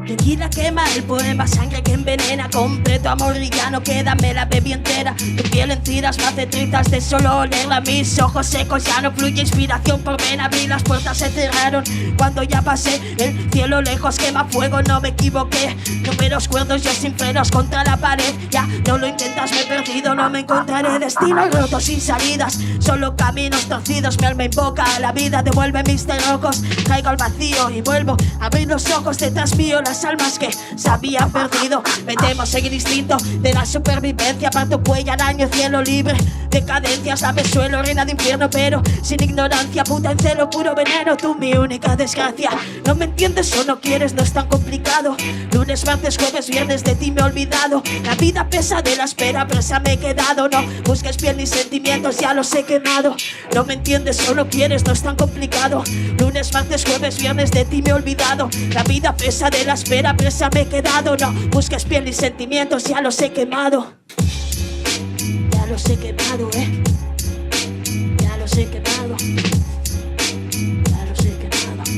Tequila quema el poema, sangre que envenena. Completo amor y ya no queda, me la bebí entera. Tu piel en tiras me hace trizas de solo olerla. Mis ojos secos, ya no fluye inspiración por ven. Abrí las puertas, se cerraron cuando ya pasé. El cielo lejos quema fuego, no me equivoqué. Números cuerdos, yo sin frenos contra la pared. Ya no lo intentas, me he perdido, no me encontraré. Destino roto sin salidas, solo caminos torcidos. Mi alma invoca a la vida, devuelve mis cerrojos. Caigo al vacío y vuelvo a abrir los ojos. Detrás mío las almas que se habían perdido. Me temo seguir instinto de la supervivencia. Parto cuello, araño, cielo libre. Decadencias, lave suelo, reina de infierno, pero sin ignorancia. Puta en celo, puro veneno, tú mi única desgracia. No me entiendes o no quieres, no es tan complicado. Lunes, martes, jueves, viernes, de ti me he olvidado. La vida pesa de la espera, presa me he quedado. No busques piel ni sentimientos, ya los he quemado. No me entiendes o no quieres, no es tan complicado. Lunes, martes, jueves, viernes, de ti me he olvidado. La vida pesa de la espera, presa me he quedado. No busques piel ni sentimientos, ya los he quemado. Ya los he quemado, ya los he quemado. Ya los he quemado.